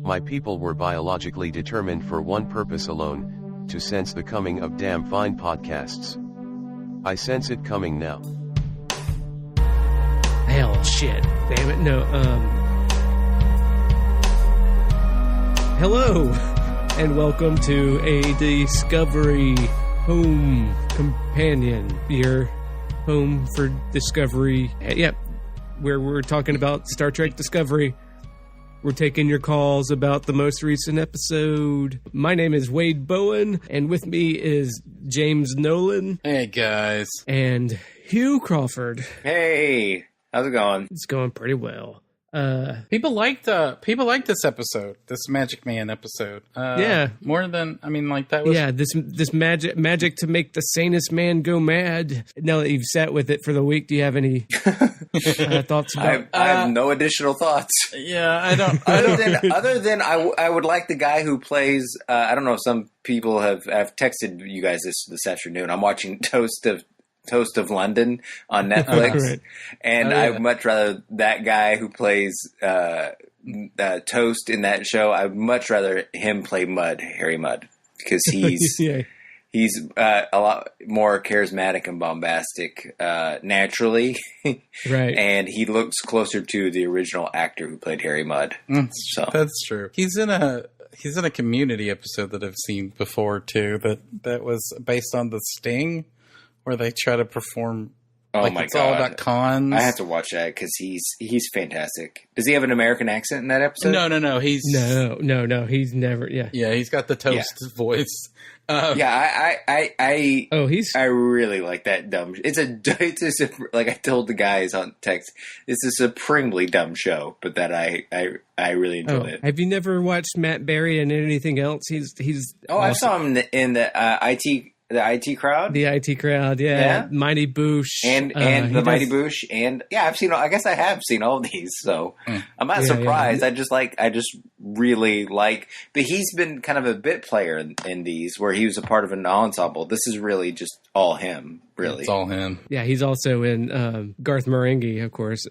My people were biologically determined for one purpose alone, to sense the coming of damn fine podcasts. I sense it coming now. Hell, shit. Damn it, no, Hello, and welcome to a Discovery Home Companion. Your home for Discovery. Yep, where we're talking about Star Trek Discovery. We're taking your calls about the most recent episode. My name is Wade Bowen, and with me is James Nolan. Hey, guys. And Hugh Crawford. Hey, how's it going? It's going pretty well. People liked this episode, this Magic Man episode. Yeah, more than that was. This magic to make the sanest man go mad. Now that you've sat with it for the week, do you have any thoughts about it? I have no additional thoughts. Yeah, I don't. Other than I would like the guy who plays. I don't know if some people have texted you guys this afternoon. I'm watching Toast of London on Netflix, Right. And I'd much rather that guy who plays Toast in that show. I'd much rather him play Mudd, Harry Mudd, because he's he's a lot more charismatic and bombastic naturally, right? And he looks closer to the original actor who played Harry Mudd. So that's true. He's in a Community episode that I've seen before too. That was based on The Sting, where they try to perform. Oh my it's God. all about cons. I have to watch that because he's fantastic. Does he have an American accent in that episode? No. He's He's never. Yeah. He's got the Toast voice. I really like that dumb. It's like I told the guys on text. It's a supremely dumb show, but that I really enjoy it. Have you never watched Matt Berry in anything else? He's. Oh, awesome. I saw him in the IT. The IT crowd? The IT crowd, yeah. Mighty Boosh. And the Mighty Boosh. And I guess I have seen all of these, so I'm not surprised. Yeah. I just really like, but he's been kind of a bit player in these where he was a part of an ensemble. This is really just all him, really. It's all him. Yeah, he's also in Garth Marenghi, of course.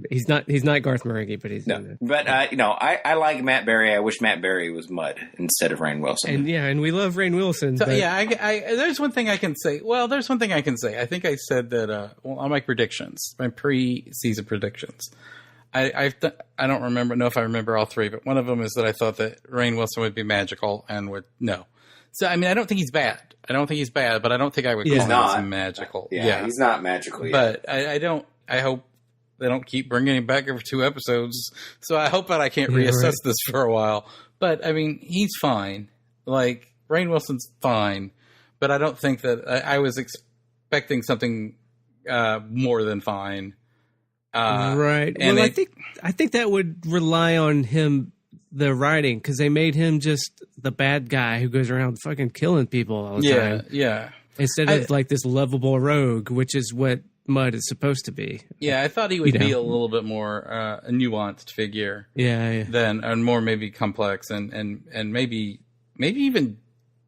He's not Garth Marenghi, but he's in it. But I like Matt Berry. I wish Matt Berry was Mudd instead of Rainn Wilson. And we love Rainn Wilson. So, there's one thing I can say. Well, there's one thing I can say. I think I said that. I'll make predictions. My pre-season predictions. I don't know if I remember all three, but one of them is that I thought that Rainn Wilson would be magical and would no. So I don't think he's bad. But I don't think I would call him magical. Yeah, he's not magical yet. But I hope they don't keep bringing him back every 2 episodes. So I hope that I can't reassess this for a while. But he's fine. Like Rainn Wilson's fine. But I don't think that I was expecting something more than fine. Right. And well, I think that would rely on him, the writing, because they made him just the bad guy who goes around fucking killing people all the time. Yeah. Instead of like this lovable rogue, which is what Mudd is supposed to be. Yeah, I thought he would be a little bit more a nuanced figure. Yeah. And more maybe complex and maybe even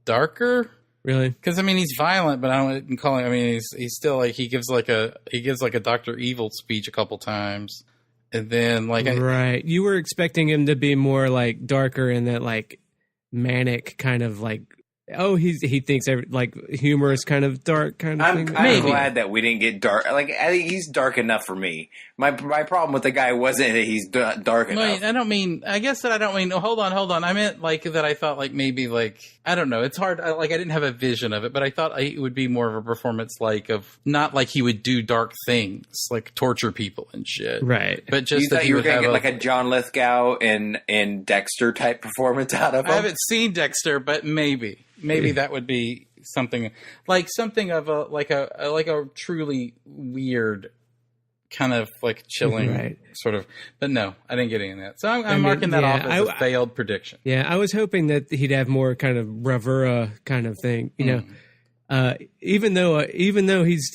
darker. Really? Because he's violent, but I wouldn't call him. He's still like he gives like a Dr. Evil speech a couple times, and then right. You were expecting him to be more like darker in that like manic kind of like. Oh, he thinks humor is kind of dark kind of thing. I'm glad that we didn't get dark. Like I think he's dark enough for me. My problem with the guy wasn't that he's dark enough. I guess that I don't mean. Oh, hold on. I meant like that. I thought like maybe like I don't know. It's hard. I didn't have a vision of it, but I thought it would be more of a performance of not like he would do dark things like torture people and shit. Right. But just that you were going to get like a John Lithgow and Dexter type performance out of him. I haven't seen Dexter, but maybe that would be something of a truly weird kind of like chilling sort of. But no, I didn't get any of that. So I'm marking that off as a failed prediction. Yeah, I was hoping that he'd have more kind of bravura kind of thing, you know. Even though he's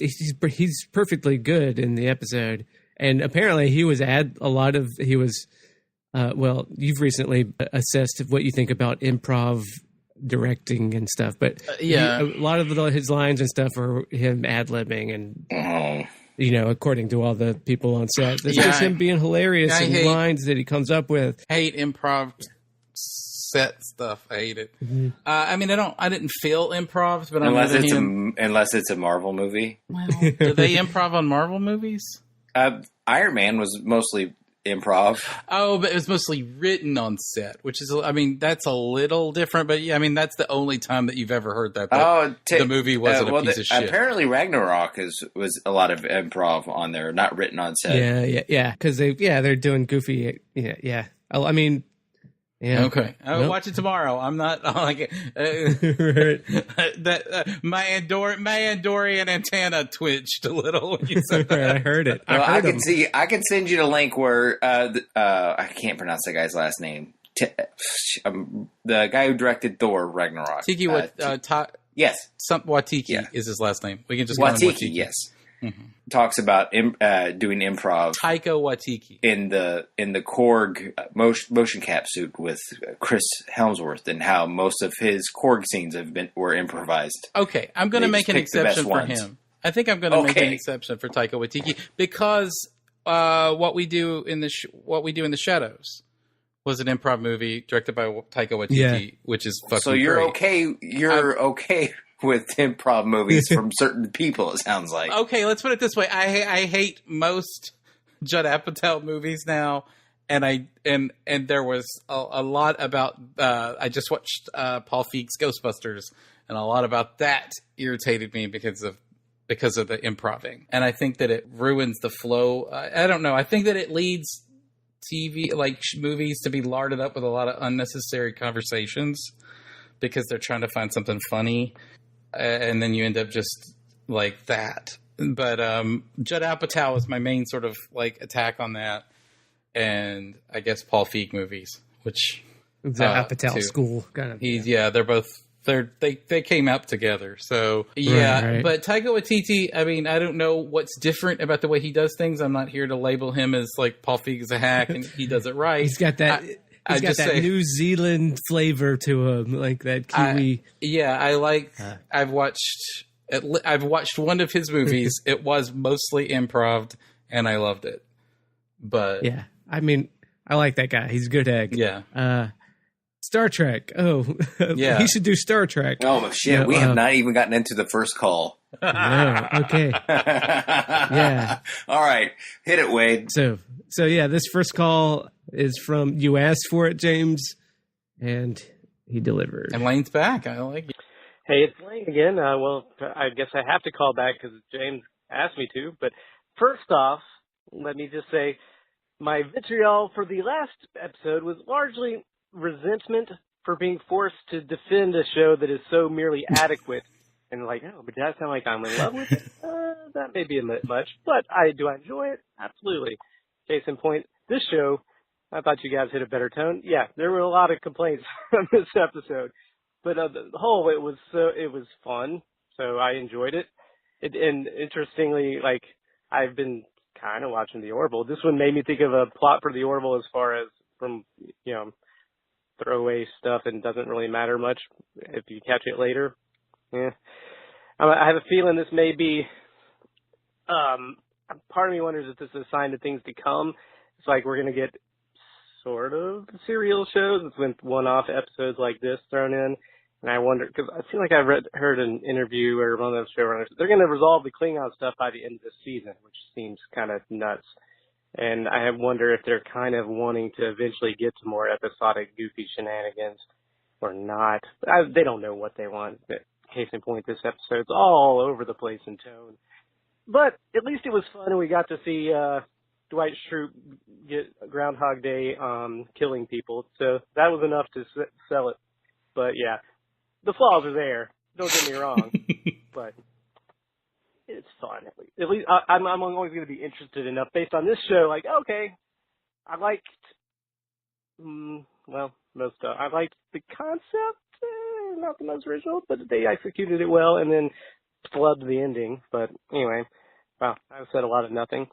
perfectly good in the episode, and apparently he was you've recently assessed what you think about improv directing and stuff, but a lot of his lines and stuff are him ad-libbing and according to all the people on set, it's just him being hilarious and lines that he comes up with. Hate improv set stuff. I hate it. Mhm. I mean, I didn't feel improv, but unless it's a Marvel movie. well, do they improv on Marvel movies? Iron Man was mostly improv. Oh, but it was mostly written on set, which is, I mean, that's a little different. But yeah, I mean, that's the only time that you've ever heard that. The movie wasn't a piece of shit. Apparently, Ragnarok was a lot of improv on there, not written on set. Yeah. Because they're doing goofy. Yeah. I mean, yeah. Okay, I'll watch it tomorrow. I'm not like that. My Andorian antenna twitched a little when you said that. I heard it. I can send you the link where I can't pronounce that guy's last name. The guy who directed Thor Ragnarok. Yes, Watiki is his last name. We can just call him Watiki. Yes. Mm-hmm. Talks about doing improv. Taika Waititi in the Korg motion cap suit with Chris Hemsworth, and how most of his Korg scenes were improvised. Okay, I'm going to make an exception for him. I think I'm going to make an exception for Taika Waititi because what we do in the Shadows was an improv movie directed by Taika Waititi, which is fucking. So you're great. okay. You're okay with improv movies from certain people, it sounds like. Okay, let's put it this way. I hate most Judd Apatow movies now, and there was a lot about I just watched Paul Feig's Ghostbusters, and a lot about that irritated me because of the improving. And I think that it ruins the flow. I don't know. I think that it leads TV movies to be larded up with a lot of unnecessary conversations because they're trying to find something funny. And then you end up just like that. But Judd Apatow is my main sort of attack on that, and I guess Paul Feig movies, which the Apatow school kind of. They're both they came up together. So right. But Taika Waititi, I mean, I don't know what's different about the way he does things. I'm not here to label him as Paul Feig is a hack and he does it right. He's got that. He's got that New Zealand flavor to him, like that Kiwi. I've watched one of his movies. It was mostly improv, and I loved it. But yeah, I mean, I like that guy. He's a good egg. Yeah. Star Trek. Oh, yeah. He should do Star Trek. Oh shit, we have not even gotten into the first call. No. Okay. Yeah. All right, hit it, Wade. So yeah, this first call is from, you asked for it, James, and he delivered. And Lane's back. I like it. Hey, it's Lane again. Well, I guess I have to call back because James asked me to. But first off, let me just say my vitriol for the last episode was largely resentment for being forced to defend a show that is so merely adequate. And but does that sound like I'm in love with it? That may be a bit much. But do I enjoy it? Absolutely. Case in point, this show, I thought you guys hit a better tone. Yeah, there were a lot of complaints on this episode, but the whole it was fun, so I enjoyed it. And interestingly, I've been kind of watching The Orville. This one made me think of a plot for The Orville as far as from throwaway stuff and doesn't really matter much if you catch it later. Yeah, I have a feeling this may be. Part of me wonders if this is a sign of things to come. It's like we're going to get sort of serial shows with one-off episodes like this thrown in. And I wonder, because I feel like I heard an interview or one of those showrunners, they're going to resolve the Klingon stuff by the end of this season, which seems kind of nuts. And I wonder if they're kind of wanting to eventually get to more episodic, goofy shenanigans or not. They don't know what they want. But case in point, this episode's all over the place in tone. But at least it was fun, and we got to see Dwight Schrute get Groundhog Day killing people. So that was enough to sell it. But yeah, the flaws are there. Don't get me wrong. But it's fun. At least I'm always going to be interested enough based on this show. Okay, I liked, most stuff. I liked the concept, not the most original, but they executed it well, and then flubbed the ending. But anyway, wow, I've said a lot of nothing.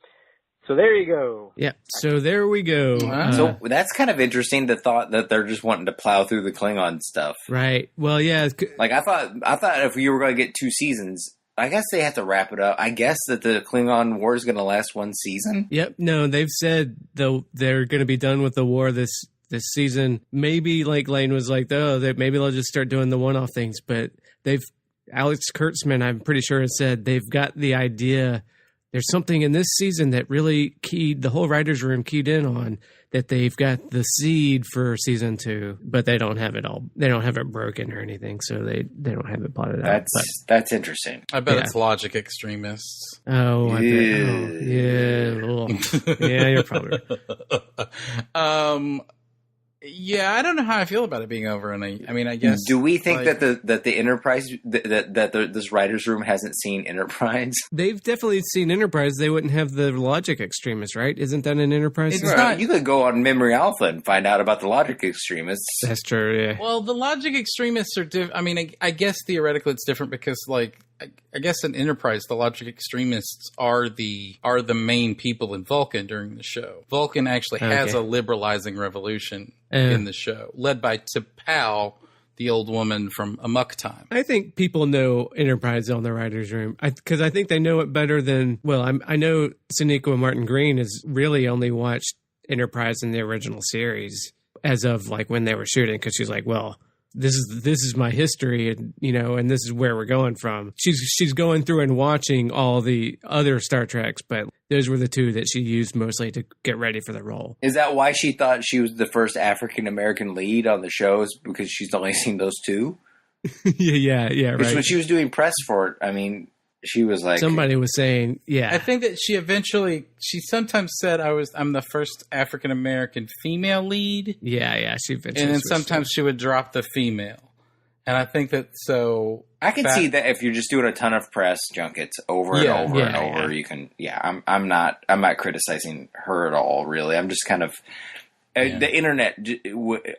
So there you go. Yeah, so there we go. So that's kind of interesting, the thought that they're just wanting to plow through the Klingon stuff. Right. Well, yeah. I thought if you were going to get 2 seasons, I guess they have to wrap it up. I guess that the Klingon War is going to last 1 season. Yep. No, they've said they're going to be done with the war this this season. Maybe like Lane was like, maybe they'll just start doing the one-off things. But Alex Kurtzman, I'm pretty sure, has said they've got the idea. There's something in this season that really the whole writer's room keyed in on, that they've got the seed for season 2, but they don't have it all. They don't have it broken or anything, so they don't have it plotted out. That's interesting. I bet it's Logic Extremists. Oh, I bet. Oh, yeah. Yeah, you're probably right. Yeah, I don't know how I feel about it being over. I guess. Do we think that the Enterprise this writers' room hasn't seen Enterprise? They've definitely seen Enterprise. They wouldn't have the Logic Extremists, right? Isn't that an Enterprise? It's not. You could go on Memory Alpha and find out about the Logic Extremists. That's true. Yeah. Well, the Logic Extremists are different. I guess theoretically it's different because, like, I guess in Enterprise, the Logic Extremists are the main people in Vulcan during the show. Vulcan actually has a liberalizing revolution in the show, led by T'Pau, the old woman from Amok Time. I think people know Enterprise on the writer's room because I think they know it better than. Well, I know Sonequa Martin Green has really only watched Enterprise in the original series as of like when they were shooting, because she's like, well, this is my history, and and this is where we're going from. She's going through and watching all the other Star Treks, but those were the two that she used mostly to get ready for the role. Is that why she thought she was the first African American lead on the shows, because she's only seen those two? yeah, right. Because when she was doing press for it, she was like, somebody was saying, yeah. I think that she sometimes said I'm the first African American female lead. Yeah, she eventually. And then sometimes she would drop the female. And I think that I can see that if you're just doing a ton of press junkets over and over, you can. Yeah, I'm not criticizing her at all. Really, I'm just kind of. The internet,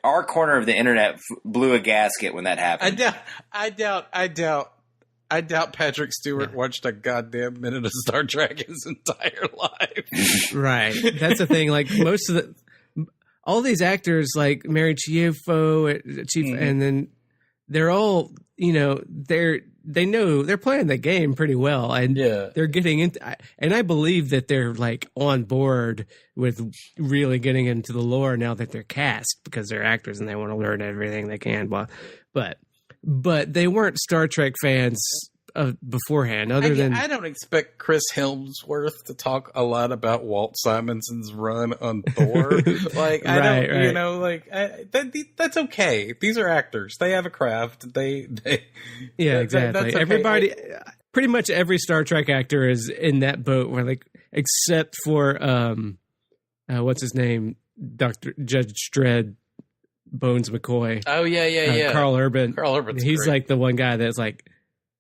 our corner of the internet blew a gasket when that happened. I doubt Patrick Stewart watched a goddamn minute of Star Trek his entire life. Right. That's the thing. Like most of all these actors, like Mary Chieffo, and then they're all, they're playing the game pretty well, and they're getting into. And I believe that they're like on board with really getting into the lore now that they're cast, because they're actors and they want to learn everything they can. But they weren't Star Trek fans beforehand. I don't expect Chris Hemsworth to talk a lot about Walt Simonson's run on Thor. That's okay. These are actors. They have a craft. Exactly. Okay. Everybody, pretty much every Star Trek actor is in that boat. Where except for what's his name, Dr. Judge Dredd. Bones McCoy. Oh yeah. Carl Urban. He's great. Like the one guy that's like,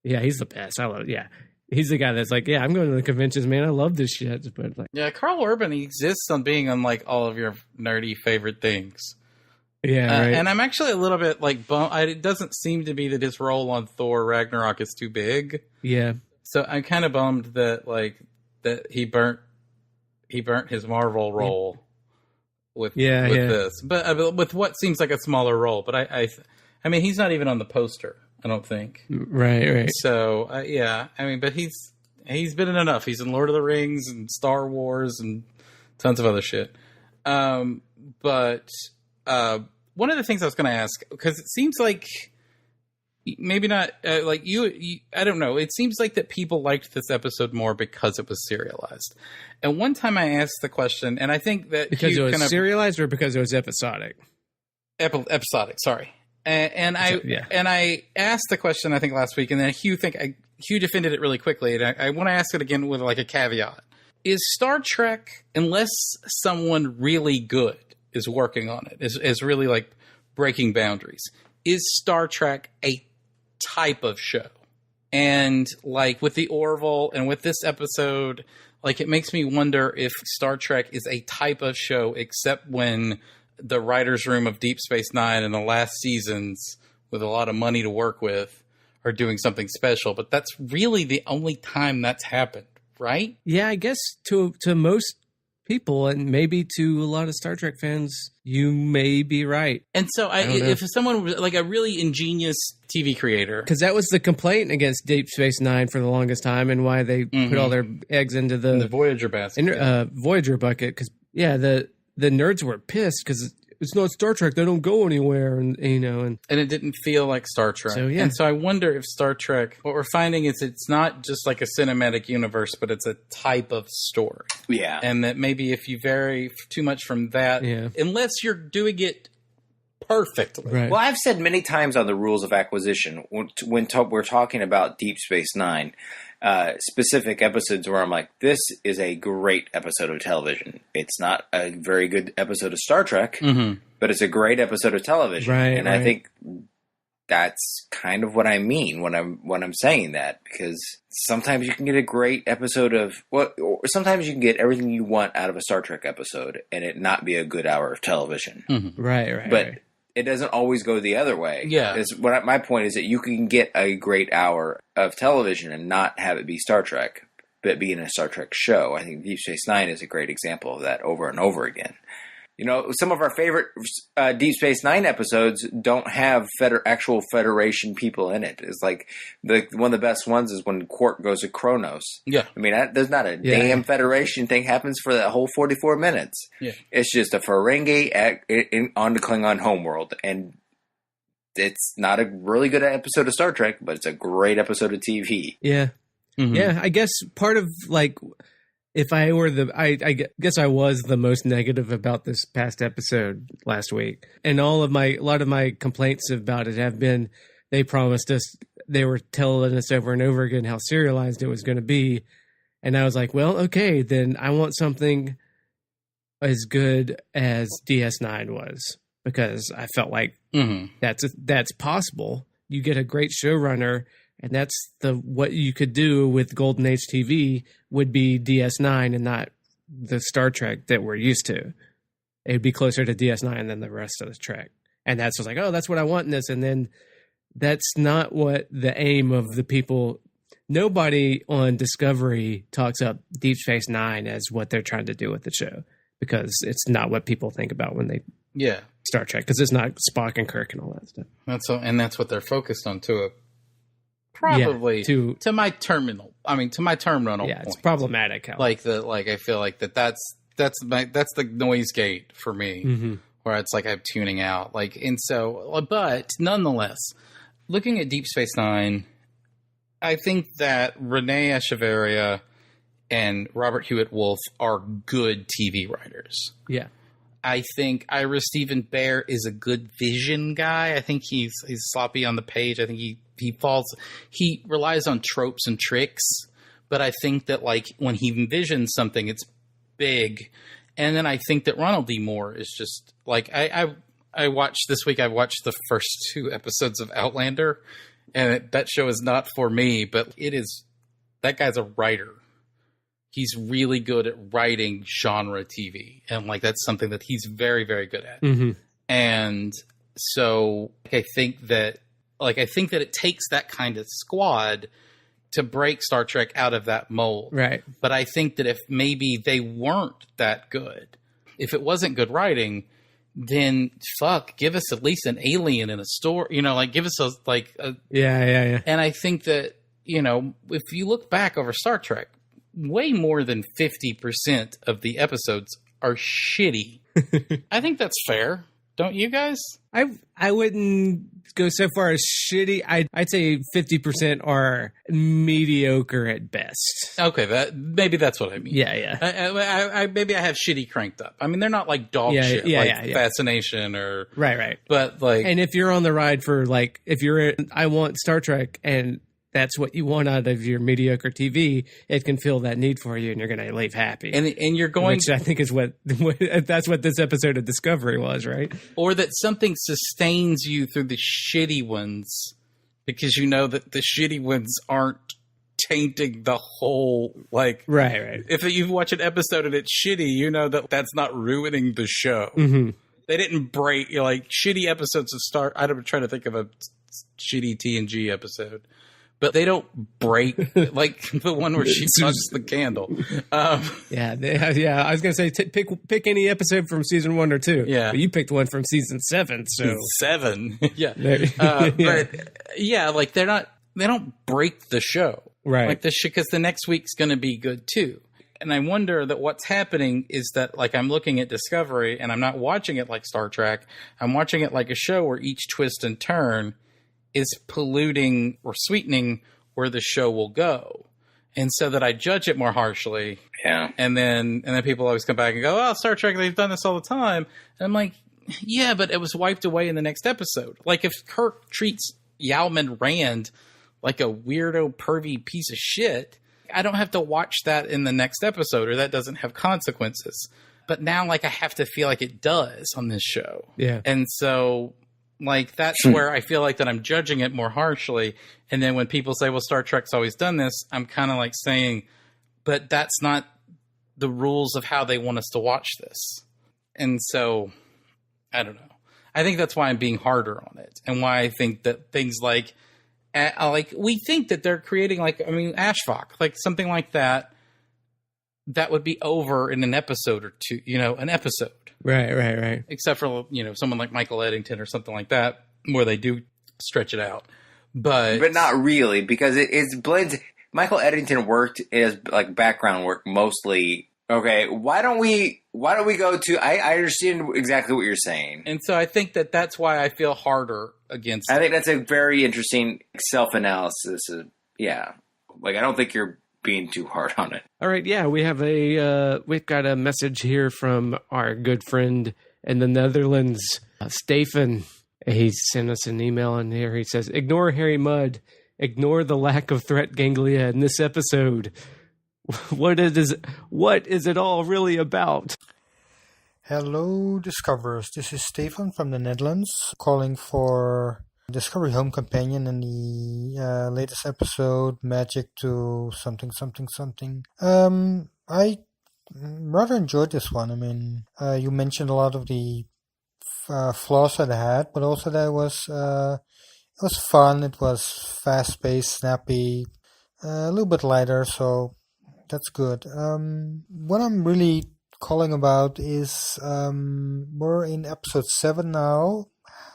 yeah, he's the best. I love it. Yeah, he's the guy that's like, yeah, I'm going to the conventions, man. I love this shit. But Carl Urban, he exists on being on like all of your nerdy favorite things. Yeah, right. And I'm actually a little bit like bummed. It doesn't seem to be that his role on Thor Ragnarok is too big. Yeah. So I'm kind of bummed that he burnt his Marvel role. With this, but with what seems like a smaller role, but I mean, he's not even on the poster, I don't think. Right. So but he's been in enough. He's in Lord of the Rings and Star Wars and tons of other shit. But one of the things I was going to ask, because it seems like maybe not like you. I don't know. It seems like that people liked this episode more because it was serialized. And one time I asked the question, and I think that because it was serialized or because it was episodic. Episodic, sorry. And I asked the question, I think last week, and then Hugh defended it really quickly. And I want to ask it again with like a caveat: is Star Trek, unless someone really good is working on it, is really like breaking boundaries, is Star Trek a type of show? And like with the Orville and with this episode, like it makes me wonder if Star Trek is a type of show, except when the writer's room of Deep Space Nine in the last seasons, with a lot of money to work with, are doing something special. But that's really the only time that's happened, right? Yeah, I guess to most people, and maybe to a lot of Star Trek fans, you may be right. And so if someone was like a really ingenious TV creator, because that was the complaint against Deep Space Nine for the longest time, and why they put all their eggs into the Voyager basket, Voyager bucket. Because the nerds were pissed because it's not Star Trek. They don't go anywhere, and and it didn't feel like Star Trek. So, yeah. And so I wonder if Star Trek, what we're finding is it's not just like a cinematic universe, but it's a type of story. Yeah. And that maybe if you vary too much from that, unless you're doing it perfectly. Right. Well, I've said many times on the rules of acquisition, when we're talking about Deep Space Nine, specific episodes where I'm like, this is a great episode of television. It's not a very good episode of Star Trek, but it's a great episode of television. Right, and I think that's kind of what I mean when I'm saying that, because sometimes you can get a great episode of or sometimes you can get everything you want out of a Star Trek episode and it not be a good hour of television. Right. But it doesn't always go the other way. Yeah. My point is that you can get a great hour of television and not have it be Star Trek, but be in a Star Trek show. I think Deep Space Nine is a great example of that over and over again. Some of our favorite Deep Space Nine episodes don't have actual Federation people in it. It's like one of the best ones is when Quark goes to Kronos. Yeah. I mean, there's not a damn Federation thing happens for that whole 44 minutes. Yeah. It's just a Ferengi on the Klingon homeworld. And it's not a really good episode of Star Trek, but it's a great episode of TV. Yeah. Yeah, I guess part of if I were I guess I was the most negative about this past episode last week. And a lot of my complaints about it have been, they promised us, they were telling us over and over again how serialized it was going to be. And I was like, well, okay, then I want something as good as DS9 was, because I felt like that's possible. You get a great showrunner, and that's what you could do with Golden Age TV would be DS9 and not the Star Trek that we're used to. It'd be closer to DS9 than the rest of the Trek. And that's just like, oh, that's what I want in this. And then that's not what the aim of the people. Nobody on Discovery talks up Deep Space Nine as what they're trying to do with the show, because it's not what people think about when they Star Trek, because it's not Spock and Kirk and all that stuff. That's what they're focused on too. Probably to my terminal. I mean, to my terminal. Yeah, point. It's problematic. I feel like that's the noise gate for me, where it's like I'm tuning out. But nonetheless, looking at Deep Space Nine, I think that Renee Echeverria and Robert Hewitt Wolf are good TV writers. Yeah. I think Ira Stephen Bear is a good vision guy. I think he's sloppy on the page. I think he relies on tropes and tricks, but I think that when he envisions something, it's big. And then I think that Ronald D. Moore is just I watched this week. I watched the first 2 episodes of Outlander, and that show is not for me, but it is. That guy's a writer. He's really good at writing genre TV, and that's something that he's very, very good at. And so I think that it takes that kind of squad to break Star Trek out of that mold. Right. But I think that if maybe they weren't that good, if it wasn't good writing, then give us at least an alien in a story. Give us a yeah. And I think that if you look back over Star Trek, way more than 50% of the episodes are shitty. I think that's fair. Don't you guys? I wouldn't go so far as shitty. I'd say 50% are mediocre at best. Okay, maybe that's what I mean. Yeah. I maybe I have shitty cranked up. I mean, they're not like dog shit, Fascination or right. But and if you're on the ride for I want Star Trek, and that's what you want out of your mediocre TV, it can fill that need for you, and you're going to leave happy. And you're going... Which I think is that's what this episode of Discovery was, right? Or that something sustains you through the shitty ones, because you know that the shitty ones aren't tainting the whole... Right. If you watch an episode and it's shitty, you know that that's not ruining the show. They didn't break... shitty episodes of Star... I'm trying to think of a shitty TNG episode. But they don't break, like the one where she touches the candle. I was going to say, pick any episode from season 1 or 2. Yeah. But you picked one from season 7. So 7. Yeah. But yeah, they don't break the show. Right. Because the next week's going to be good too. And I wonder that what's happening is that, like, I'm looking at Discovery and I'm not watching it like Star Trek. I'm watching it like a show where each twist and turn is polluting or sweetening where the show will go. And so that I judge it more harshly. Yeah. And then people always come back and go, oh, Star Trek, they've done this all the time. And I'm like, yeah, but it was wiped away in the next episode. Like, if Kirk treats Yalman Rand like a weirdo, pervy piece of shit, I don't have to watch that in the next episode, or that doesn't have consequences. But now, like, I have to feel like it does on this show. Yeah. And so, like, that's where I feel like that I'm judging it more harshly. And then when people say, well, Star Trek's always done this, I'm kind of like saying, but that's not the rules of how they want us to watch this. And so, I don't know. I think that's why I'm being harder on it. And why I think that things like we think that they're creating, like, I mean, Ashfaq, like something like that would be over in an episode or two, an episode. Right. Except for, someone like Michael Eddington or something like that, where they do stretch it out. But not really, because it's blends. Michael Eddington worked as, like, background work mostly. Okay, why don't we go to... I understand exactly what you're saying. And so I think that's why I feel harder against I think that's a very interesting self-analysis. Yeah. Like, I don't think you're being too hard on it. All right, yeah, we've got a message here from our good friend in the Netherlands, Stefan. He sent us an email in here. He says, ignore Harry Mudd. Ignore the lack of threat ganglia in this episode. What is it all really about? Hello, Discoverers. This is Stefan from the Netherlands, calling for Discovery Home Companion in the latest episode, Magic to something. I rather enjoyed this one. I mean, you mentioned a lot of the flaws that it had, but also that it was fun. It was fast-paced, snappy, a little bit lighter, so that's good. What I'm really calling about is we're in episode 7 now,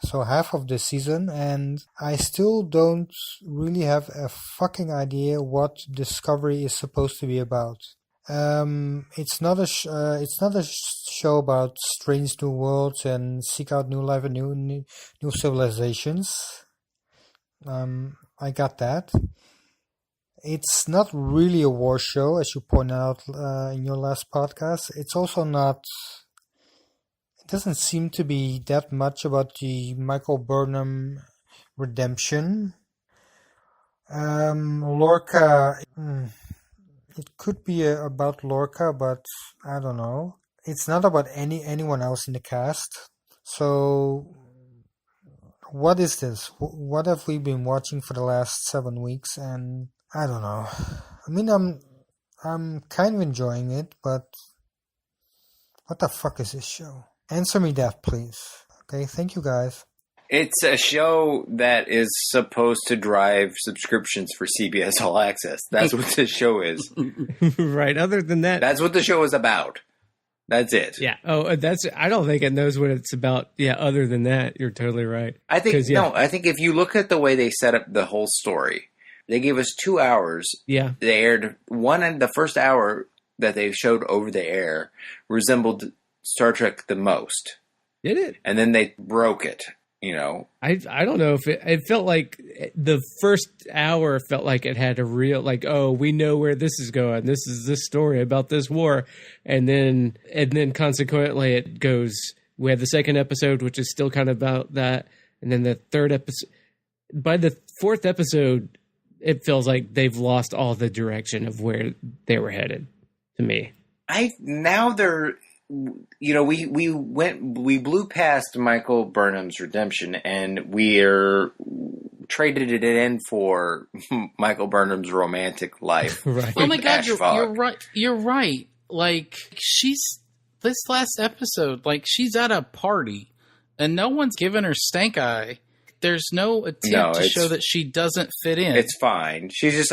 so half of the season, and I still don't really have a fucking idea what Discovery is supposed to be about. It's not a show about strange new worlds and seek out new life and new civilizations. I got that. It's not really a war show, as you pointed out in your last podcast. It's also not... It doesn't seem to be that much about the Michael Burnham redemption. Lorca... It could be about Lorca, but I don't know. It's not about anyone else in the cast. So... What is this? What have we been watching for the last 7 weeks? And I don't know. I mean, I'm kind of enjoying it, but what the fuck is this show? Answer me that, please. Okay, thank you guys. It's a show that is supposed to drive subscriptions for CBS All Access. That's what this show is. Right. Other than that, that's what the show is about. That's it. Yeah. Oh, I don't think it knows what it's about. Yeah. Other than that, you're totally right. I think if you look at the way they set up the whole story, they gave us 2 hours. Yeah. They aired the first hour that they showed over the air resembled Star Trek the most. Did it? And then they broke it. I don't know if it felt like the first hour felt like it had a real, like, oh, we know where this is going. This is this story about this war. And then consequently it goes, we have the second episode, which is still kind of about that. And then the third episode, by the fourth episode, it feels like they've lost all the direction of where they were headed to me. We blew past Michael Burnham's redemption, and we're traded it in for Michael Burnham's romantic life. Right. Oh my God, you're right. You're right. Like, this last episode, like, she's at a party, and no one's giving her stank eye. There's no attempt to show that she doesn't fit in. It's fine. She just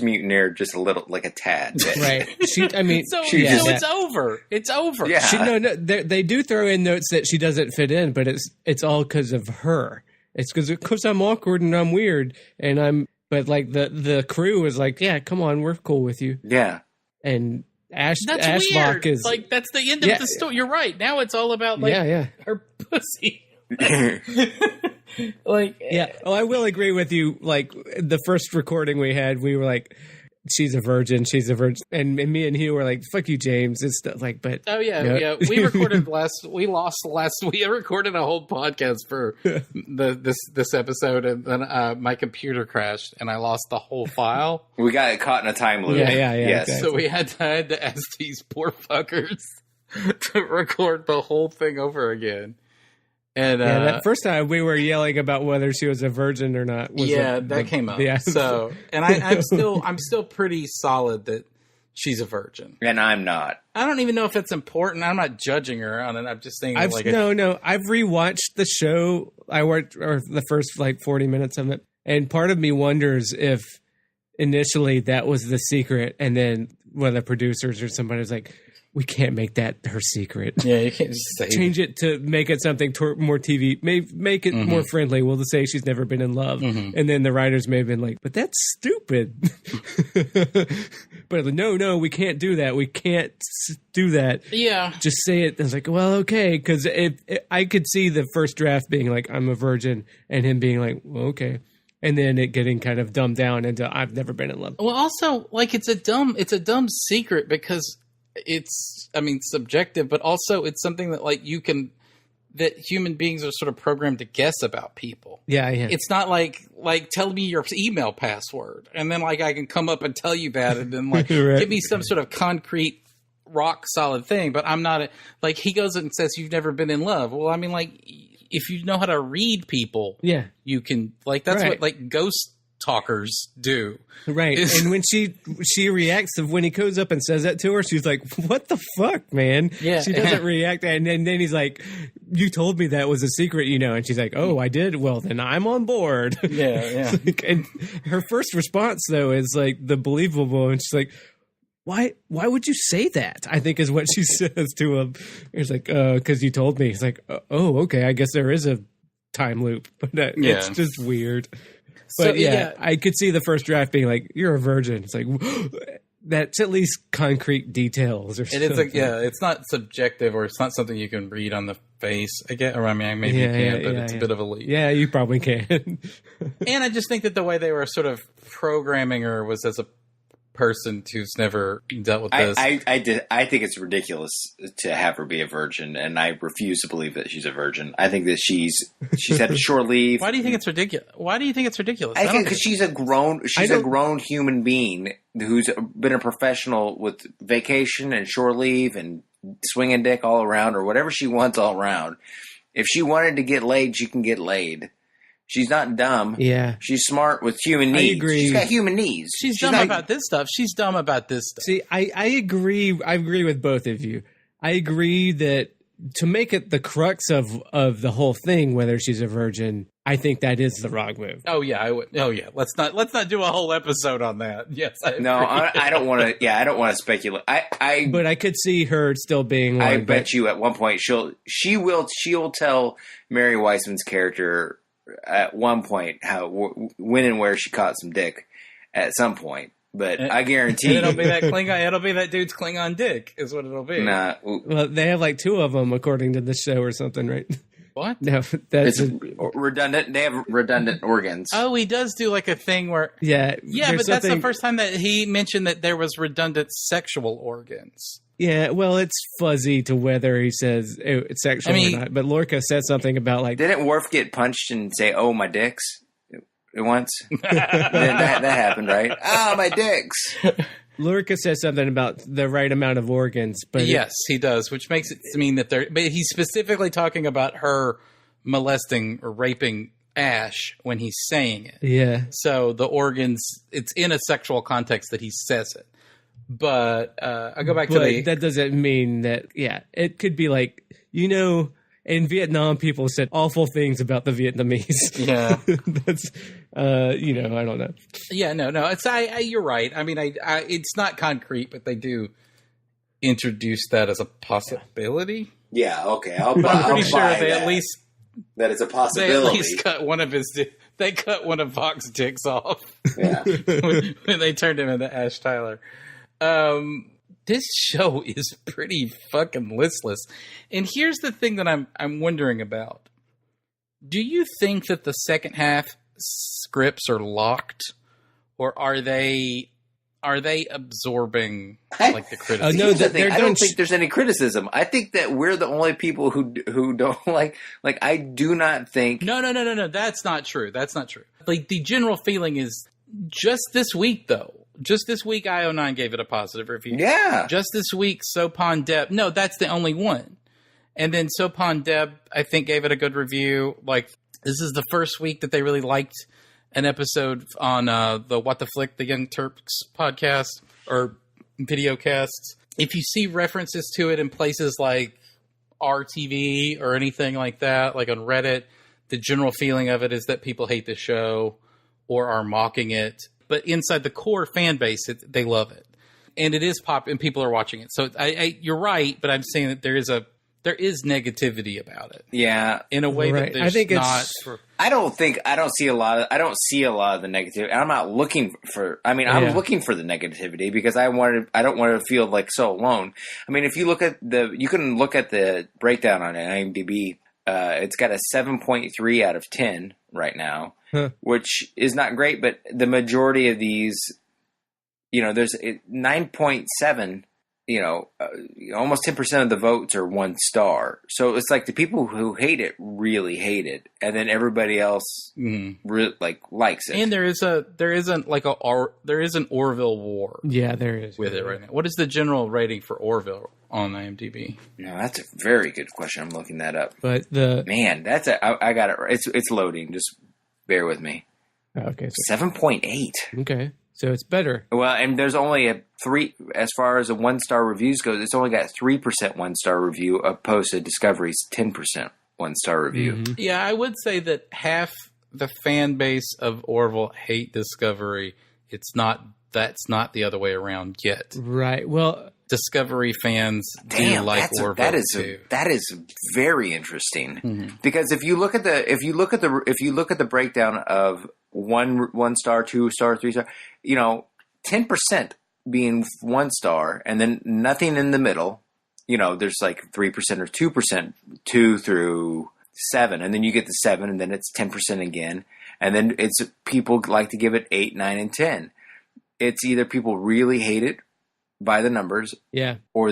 mutineered just a little, like a tad bit. Right. It's over. It's over. Yeah. They do throw in notes that she doesn't fit in, but it's all because of her. It's because I'm awkward and I'm weird but like the crew was like, yeah, come on, we're cool with you. Yeah. And That's weird. is like that's the end of the story. You're right. Now it's all about like her pussy. Oh, I will agree with you. Like the first recording we had, we were like, she's a virgin, and me and Hugh were like, fuck you, James. It's like, but we recorded we recorded a whole podcast for this episode, and then my computer crashed and I lost the whole file. We got caught in a time loop. Yes. So we had to ask these poor fuckers to record the whole thing over again. And that first time we were yelling about whether she was a virgin or not. That came up. So, and I'm still pretty solid that she's a virgin, and I'm not. I don't even know if it's important. I'm not judging her on it. I'm just saying. I've rewatched the show. I watched the first 40 minutes of it, and part of me wonders if initially that was the secret, and then one of the producers or somebody was like, we can't make that her secret. Yeah, you can't just say change it to make it something more TV. Make it more friendly. We'll just say she's never been in love, and then the writers may have been like, "But that's stupid." But no, we can't do that. We can't do that. Yeah, just say it. I was like, well, okay, because I could see the first draft being like, "I'm a virgin," and him being like, well, "Okay." And then it getting kind of dumbed down into I've never been in love. Well, also, it's a dumb secret because it's, subjective, but also it's something that that human beings are sort of programmed to guess about people. Yeah. It's not like tell me your email password and then I can come up and tell you that and then right. Give me some sort of concrete rock solid thing. But I'm not he goes and says you've never been in love. Well, if you know how to read people, you can that's right. What ghost talkers do, right? And when she reacts when he goes up and says that to her, she's like, what the fuck, man? Yeah, she doesn't react, and then he's like, you told me that was a secret, and she's like, oh, I did. Well, then I'm on board. Yeah. And her first response though is the believable, and she's like, why would you say that? I think is what she says to him. It's like, because you told me. He's like, oh, okay, I guess there is a time loop, but it's just weird. But I could see the first draft being like, "You're a virgin." It's like that's at least concrete details, or something. And it's not subjective, or it's not something you can read on the face. Maybe you can, but it's a bit of a leap. Yeah, you probably can. And I just think that the way they were sort of programming her was as a person who's never dealt with this. I think it's ridiculous to have her be a virgin, and I refuse to believe that she's a virgin. I think that she's had a shore leave. Why do you think it's ridiculous? I think because she's a grown human being who's been a professional with vacation and shore leave and swinging dick all around, or whatever she wants all around. If she wanted to get laid, she can get laid. She's not dumb. Yeah. She's smart with human needs. I agree. She's got human needs. She's dumb about this stuff. See, I agree. I agree with both of you. I agree that to make it the crux of the whole thing, whether she's a virgin, I think that is the wrong move. Oh yeah, I would. Oh yeah, let's not do a whole episode on that. Yes, I don't want to. Yeah, I don't want to speculate. But I could see her still being. I bet you at one point she will tell Mary Weissman's character at one point when and where she caught some dick at some point. But I guarantee it'll be that Klingon. It'll be that dude's Klingon dick is what it'll be. Nah, well, they have like 2 of them according to the show or something, right? What? No, that's redundant. They have redundant organs. Oh, he does do like a thing where yeah, but that's the first time that he mentioned that there was redundant sexual organs. Yeah, well, it's fuzzy to whether he says it's sexual or not. But Lorca said something about like, didn't Worf get punched and say, "Oh, my dicks"? Once that happened, right? Oh, my dicks. Lorca says something about the right amount of organs, but yes, he does, which makes it mean that but he's specifically talking about her molesting or raping Ash when he's saying it. Yeah. So the organs, it's in a sexual context that he says it. But I go back to that doesn't mean that. Yeah, it could be like, in Vietnam, people said awful things about the Vietnamese. Yeah, that's I don't know. Yeah, no, it's you're right. I mean, it's not concrete, but they do introduce that as a possibility. Yeah, okay. I'm pretty sure they at least that it's a possibility. They at least cut one of they cut one of Vox's dicks off. Yeah, when they turned him into Ash Tyler. this show is pretty fucking listless. And here's the thing that I'm wondering about. Do you think that the second half scripts are locked, or are they absorbing like the criticism? No, I don't think there's any criticism. I think that we're the only people who don't like. I do not think. No. That's not true. Like the general feeling is just this week though. Just this week, IO9 gave it a positive review. Yeah. Just this week, Sopan Deb. No, that's the only one. And then Sopan Deb, I think, gave it a good review. Like, this is the first week that they really liked an episode on the What the Flick, the Young Turks podcast or video casts. If you see references to it in places like RTV or anything like that, like on Reddit, the general feeling of it is that people hate the show or are mocking it. But inside the core fan base, they love it. And it is pop, and people are watching it. So you're right, but I'm saying that there is negativity about it. Yeah, in a way that there's not. I don't see a lot of the negativity. I'm not looking for. I mean, I'm looking for the negativity because I don't want to feel like so alone. I mean, if you look at you can look at the breakdown on IMDb. It's got a 7.3 out of 10 right now, which is not great. But the majority of these, there's 9.7. Almost 10% of the votes are 1 star. So it's like the people who hate it really hate it, and then everybody else likes it. And there is an Orville war. Yeah, there is with it right now. What is the general rating for Orville on IMDb? No, that's a very good question. I'm looking that up. But I got it. It's loading. Just bear with me. Okay, 7.8. Okay. So it's better. Well, and there's only a 3, as far as the 1-star reviews goes, it's only got 3% 1-star review opposed to Discovery's 10% 1-star review. Mm-hmm. Yeah, I would say that half the fan base of Orville hate Discovery. That's not the other way around yet. Right. Well, Discovery fans do like Orville too. That is very interesting because if you look at the breakdown of 1 star, 2 star, 3 star, 10% being 1 star, and then nothing in the middle. There's like 3% or 2%, 2 through 7, and then you get the 7, and then it's 10% again, and then it's people like to give it 8, 9, and 10. It's either people really hate it by the numbers, or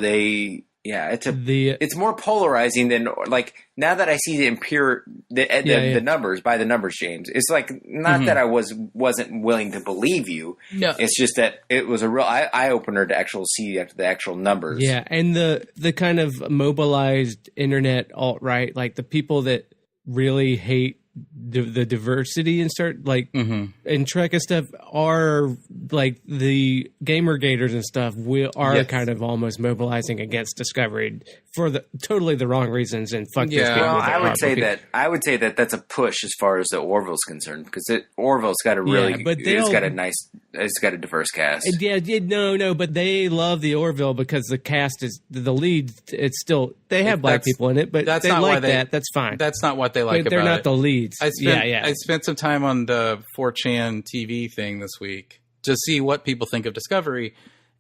it's more polarizing than like now that I see the numbers by the numbers, James. It's like not that I wasn't willing to believe you. No, it's just that it was a real eye opener to actually see the actual numbers. Yeah, and the kind of mobilized internet alt-right, like the people that really hate the diversity and start and Trek and stuff are like the Gamergaters and stuff are kind of almost mobilizing against Discovery for totally the wrong reasons and fuck these people. Well, I would say that that's a push as far as the Orville's concerned because Orville's got a really it's got a diverse cast. But they love the Orville because the cast is the lead. It's still they have black people in it, but that's not why that's fine. That's not what they like. But they're about not it. The leads. I spent some time on the 4chan TV thing this week to see what people think of Discovery,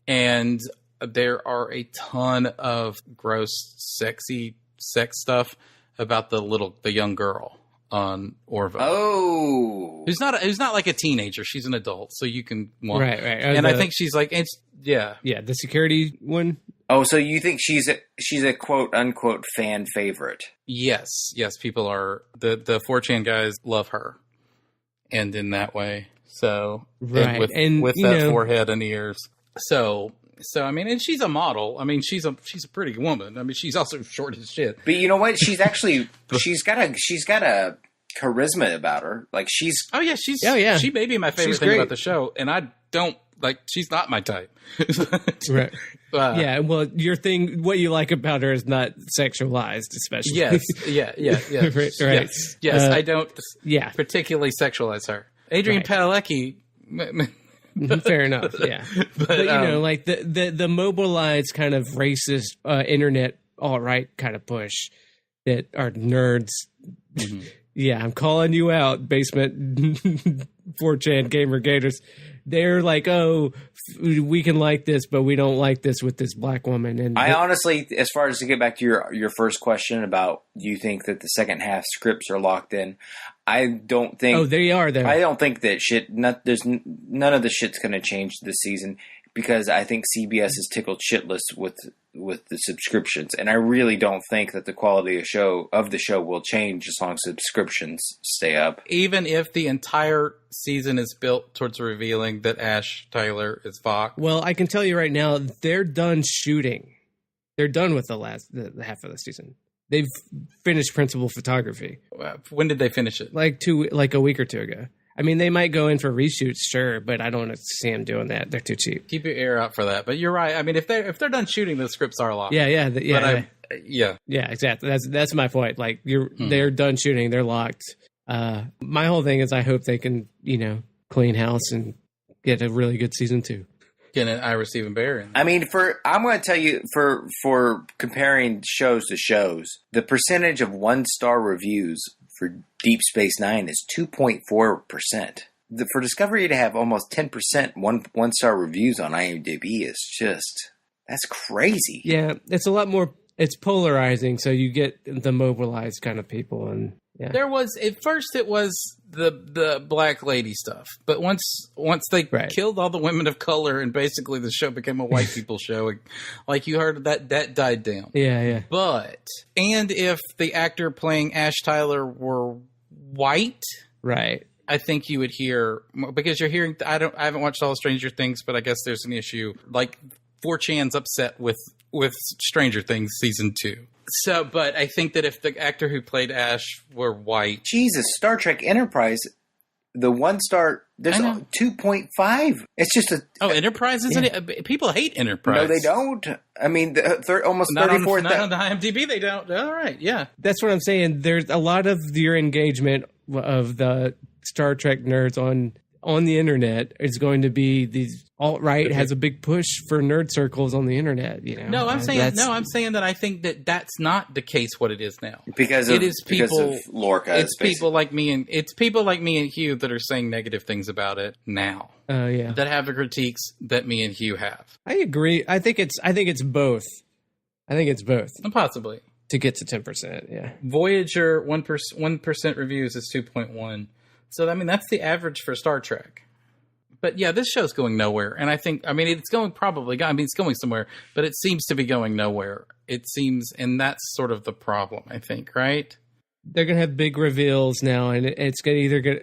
and there are a ton of gross, sexy sex stuff about the young girl on Orville. Oh, who's not like a teenager. She's an adult, so you can right. And I think she's like the security one. Oh, so you think she's a quote unquote fan favorite? Yes, people are the 4chan guys love her, and in that way, so right, with that forehead and ears, so I mean, and she's a model. I mean, she's a pretty woman. I mean, she's also short as shit. But you know what? She's actually she's got a charisma about her. Like she may be my favorite thing about the show, and I don't. Like, she's not my type. Right. Well, what you like about her is not sexualized, especially. Yes. Yeah. Right. Yes. I don't particularly sexualize her. Adrian Padalecki. Fair enough, yeah. But like the mobilized kind of racist internet alt-right kind of push that are nerds Yeah, I'm calling you out, basement 4chan gamer gators. They're like, oh, we can like this, but we don't like this with this black woman. And I honestly, as far as to get back to your first question about, do you think that the second half scripts are locked in? I don't think. Oh, they are there. I don't think that there's none of the shit's going to change this season, because I think CBS is tickled shitless with the subscriptions, and I really don't think that the quality of the show will change as long as subscriptions stay up. Even if the entire season is built towards revealing that Ash Tyler is Vok. Well, I can tell you right now, they're done shooting. They're done with the half of the season. They've finished principal photography. When did they finish it? Like a week or two ago. I mean, they might go in for reshoots, sure, but I don't see them doing that. They're too cheap. Keep your ear out for that. But you're right. I mean, if they're done shooting, the scripts are locked. Yeah, exactly. That's my point. Like they're done shooting, they're locked. My whole thing is, I hope they can, clean house and get a really good season 2. Get an Ira Stephen Bear in. I mean, I'm going to tell you, for comparing shows to shows, the percentage of 1-star reviews for Deep Space Nine is 2.4%. For Discovery to have almost 10% one-star reviews on IMDb is just, that's crazy. Yeah, it's a lot more, it's polarizing, so you get the mobilized kind of people. And yeah. There was, at first it was the black lady stuff, but once they killed all the women of color and basically the show became a white people show, like you heard, that died down. Yeah. And if the actor playing Ash Tyler were white, right, I think you would hear, because you're hearing, I haven't watched all Stranger Things, but I guess there's an issue, like 4chan's upset with Stranger Things season 2. So, but I think that if the actor who played Ash were white... Jesus, Star Trek Enterprise, the 1-star, there's 2.5. It's just a... Oh, Enterprise? Isn't it? People hate Enterprise. No, they don't. I mean, almost 34... Not on the IMDb, they don't. All right, yeah. That's what I'm saying. There's a lot of your engagement of the Star Trek nerds on the internet is going to be these alt-right has a big push for nerd circles on the internet. No, I'm saying that I think that that's not the case. What it is now, because of Lorca. It's people like me and Hugh that are saying negative things about it now. That have the critiques that me and Hugh have. I agree. I think it's both. Possibly to get to 10%. Yeah. Voyager 1% reviews is 2.1. So, I mean, that's the average for Star Trek. But, yeah, this show's going nowhere. And I think, it's going it's going somewhere, but it seems to be going nowhere. It seems, and that's sort of the problem, I think, right? They're going to have big reveals now, and it's going to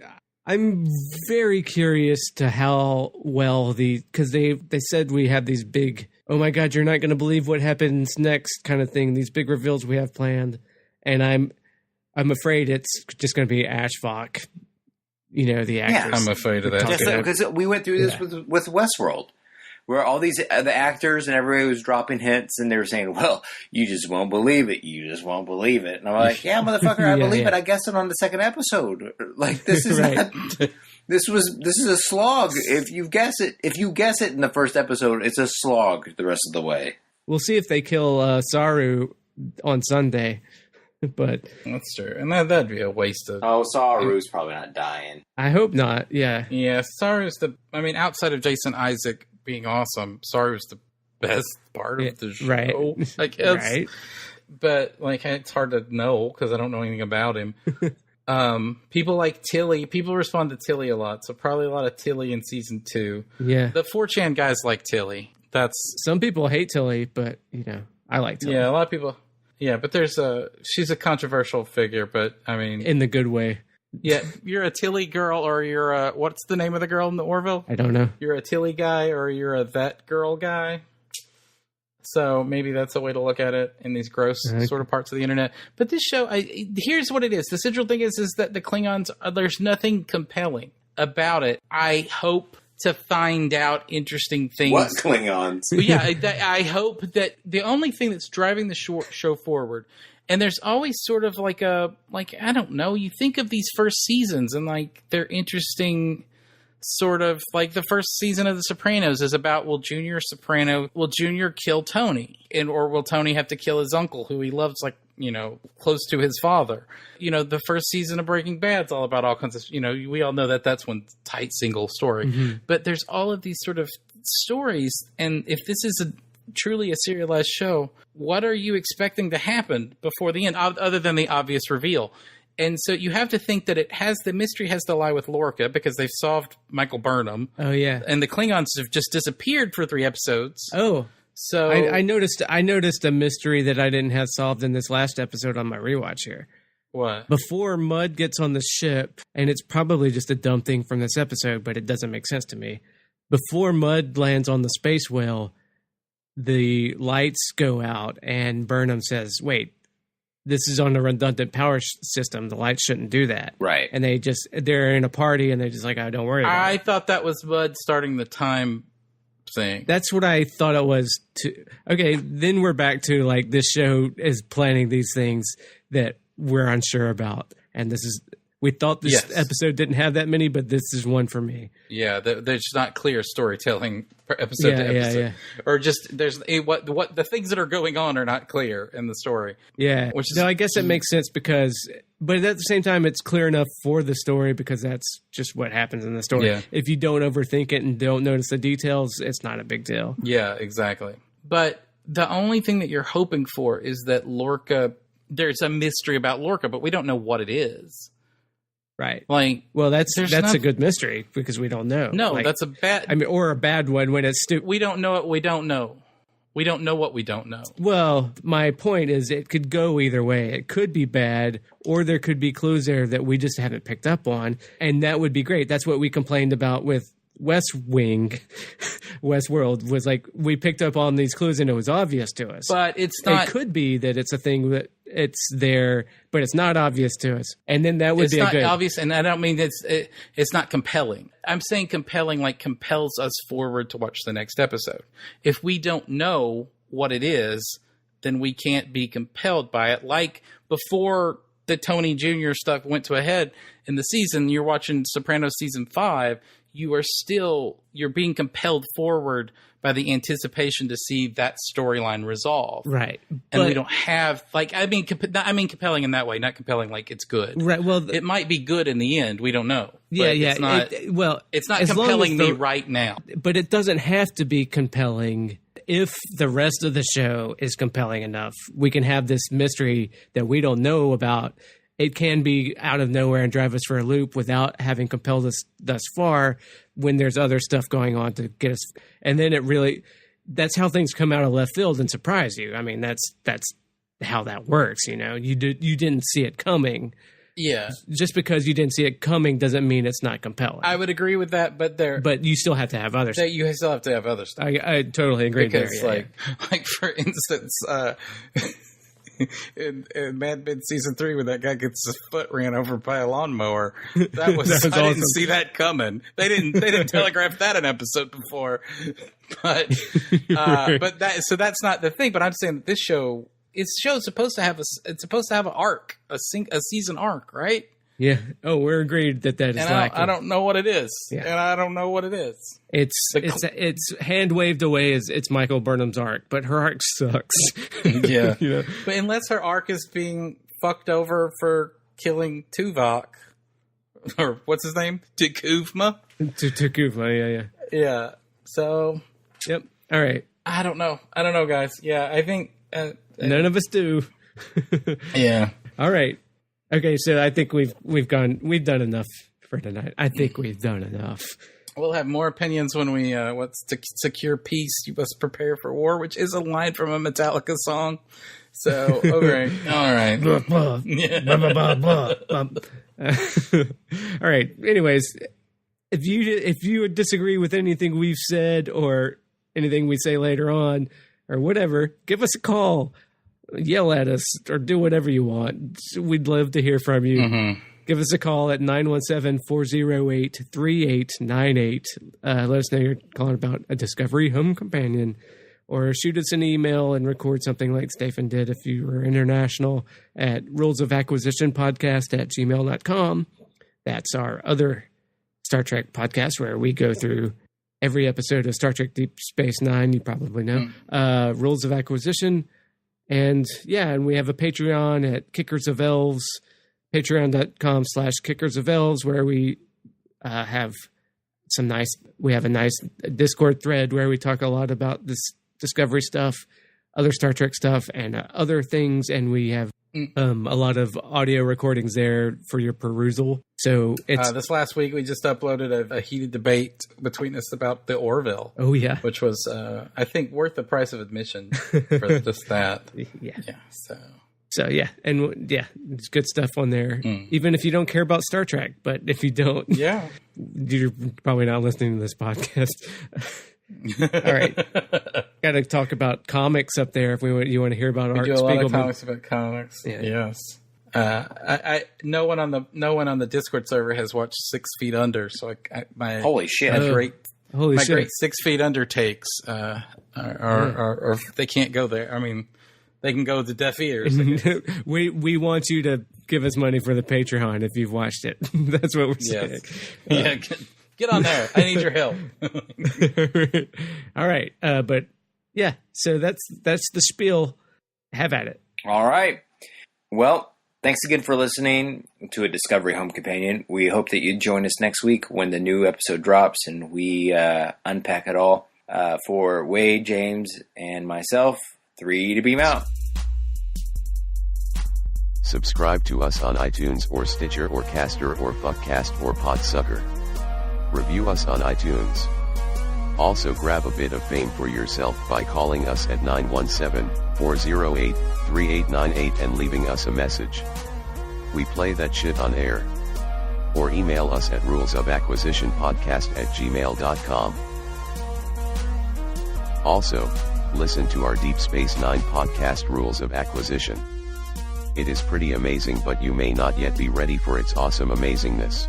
I'm very curious to how well because they said we have these big, oh my God, you're not going to believe what happens next kind of thing, these big reveals we have planned. And I'm afraid it's just going to be Ash Vok. The actors. Yeah, I'm afraid of that. Because we went through this with Westworld, where all these the actors and everybody was dropping hints, and they were saying, "Well, you just won't believe it. You just won't believe it." And I'm like, "Yeah, motherfucker, I believe it. I guessed it on the second episode. Like this is not. This is a slog. If you guess it in the first episode, it's a slog the rest of the way." We'll see if they kill Saru on Sunday. But that's true, and that'd be a waste of. Oh, Saru's probably not dying. I hope not. Yeah, Saru's outside of Jason Isaac being awesome, Saru's the best part of the show, right? I guess. Right. But it's hard to know because I don't know anything about him. People like Tilly. People respond to Tilly a lot, so probably a lot of Tilly in season 2. Yeah, the 4chan guys like Tilly. Some people hate Tilly, but I like Tilly. Yeah, a lot of people. Yeah, but she's a controversial figure, but in the good way. Yeah, you're a Tilly girl, or you're what's the name of the girl in the Orville? I don't know. You're a Tilly guy, or you're a that girl guy. So maybe that's a way to look at it in these gross sort of parts of the internet. But this show, here's what it is. The central thing is that the Klingons, there's nothing compelling about it. I hope to find out interesting things. What Klingons? I hope that the only thing that's driving the show forward, and there's always sort of I don't know, you think of these first seasons and they're interesting, sort of like the first season of The Sopranos is about, will Junior kill Tony? Or will Tony have to kill his uncle who he loves close to his father. The first season of Breaking Bad's all about all kinds of, we all know that that's one tight single story. Mm-hmm. But there's all of these sort of stories, and if this is truly a serialized show, what are you expecting to happen before the end, other than the obvious reveal? And so you have to think that the mystery has to lie with Lorca, because they've solved Michael Burnham. Oh, yeah. And the Klingons have just disappeared for 3 episodes. Oh. So I noticed a mystery that I didn't have solved in this last episode on my rewatch here. What? Before Mudd gets on the ship, and it's probably just a dumb thing from this episode, but it doesn't make sense to me. Before Mudd lands on the space whale, the lights go out, and Burnham says, wait, this is on a redundant power system. The lights shouldn't do that. Right. And they're in a party, and they're just like, oh, don't worry about it. I thought that was Mudd starting the time thing. That's what I thought it was too. Okay, then we're back to like this show is planning these things that we're unsure about, and we thought this episode didn't have that many, but this is one for me. Yeah, there's not clear storytelling episode to episode, or just there's what the things that are going on are not clear in the story. Yeah, I guess it makes sense but at the same time, it's clear enough for the story because that's just what happens in the story. Yeah. If you don't overthink it and don't notice the details, it's not a big deal. Yeah, exactly. But the only thing that you're hoping for is that Lorca. There's a mystery about Lorca, but we don't know what it is. Right. Like, well, that's a good mystery because we don't know. No, that's a bad. Or a bad one when it's stupid. We don't know what we don't know. We don't know what we don't know. Well, my point is it could go either way. It could be bad, or there could be clues there that we just haven't picked up on, and that would be great. That's what we complained about with West Wing. Westworld was like, we picked up on these clues and it was obvious to us. But it's not. It could be that it's a thing that it's there, but it's not obvious to us. And then that would be a good. It's not obvious, and I don't mean it's not compelling. I'm saying compelling like compels us forward to watch the next episode. If we don't know what it is, then we can't be compelled by it. Like before the Tony Jr. stuff went to a head in the season, you're watching Sopranos season 5, you're being compelled forward by the anticipation to see that storyline resolve. Right. And we don't have, I mean compelling in that way, not compelling like it's good. Right. Well, it might be good in the end. We don't know. Yeah, yeah. It's not compelling me right now. But it doesn't have to be compelling. If the rest of the show is compelling enough, we can have this mystery that we don't know about. It can be out of nowhere and drive us for a loop without having compelled us thus far when there's other stuff going on to get us. And then that's how things come out of left field and surprise you. I mean, that's how that works. You didn't see it coming. Yeah. Just because you didn't see it coming doesn't mean it's not compelling. I would agree with that, but you still have to have other stuff. You still have to have other stuff. I totally agree. Because like for instance, in Mad Men season 3, when that guy gets his foot ran over by a lawnmower, that was I awesome. Didn't see that coming. They didn't telegraph that an episode before, but that's not the thing. But I'm saying that this show. It's supposed to have an arc, a season arc, right? Yeah. Oh, we're agreed that is lacking. I don't know what it is, and I don't know what it is. It's hand waved away as it's Michael Burnham's arc, but her arc sucks. Yeah. But unless her arc is being fucked over for killing Tuvok, or what's his name, T'Kuvma. T'Kuvma, yeah. Yeah. So. Yep. All right. I don't know, guys. Yeah, I think. None of us do. Yeah. All right. Okay, so I think we've done enough for tonight. I think we've done enough. We'll have more opinions when we what's to secure peace. You must prepare for war, which is a line from a Metallica song. So okay, all right. Blah, blah, blah, blah, blah. All right. Anyways, if you disagree with anything we've said or anything we say later on, or whatever, give us a call, yell at us, or do whatever you want. We'd love to hear from you. Mm-hmm. Give us a call at 917-408-3898. Let us know you're calling about a Discovery Home Companion, or shoot us an email and record something like Stefan did if you were international at rulesofacquisitionpodcast@gmail.com. That's our other Star Trek podcast where we go through every episode of Star Trek Deep Space Nine, you probably know. Rules of Acquisition. And we have a Patreon at Kickers of Elves, patreon.com/Kickers of Elves, where we have a nice Discord thread where we talk a lot about this Discovery stuff, other Star Trek stuff, and other things. And we have a lot of audio recordings there for your perusal. So it's this last week we just uploaded a heated debate between us about the Orville. Oh yeah, which was I think worth the price of admission for just that. Yeah. So it's good stuff on there. Even if you don't care about Star Trek, but if you don't, you're probably not listening to this podcast. All right, got to talk about comics up there. If you want to hear about Art Spiegelman. We do a lot of comics about comics. Yeah. Yes. No one on the Discord server has watched 6 Feet Under, so my holy shit, great 6 Feet Under takes are they can't go there. I mean, they can go to deaf ears. We want you to give us money for the Patreon if you've watched it. That's what we're saying. Yeah. Get on there. I need your help. All right. So that's the spiel. Have at it. All right. Well, thanks again for listening to a Discovery Home Companion. We hope that you join us next week when the new episode drops and we unpack it all. For Wade, James, and myself, 3 to beam out. Subscribe to us on iTunes or Stitcher or Caster or Fuckcast or Podsucker. Review us on iTunes. Also grab a bit of fame for yourself by calling us at 917-408-3898 and leaving us a message. We play that shit on air. Or email us at rulesofacquisitionpodcast@gmail.com. Also, listen to our Deep Space Nine podcast, Rules of Acquisition. It is pretty amazing, but you may not yet be ready for its awesome amazingness.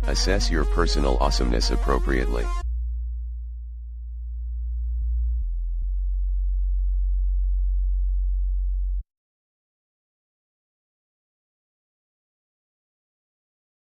Assess your personal awesomeness appropriately.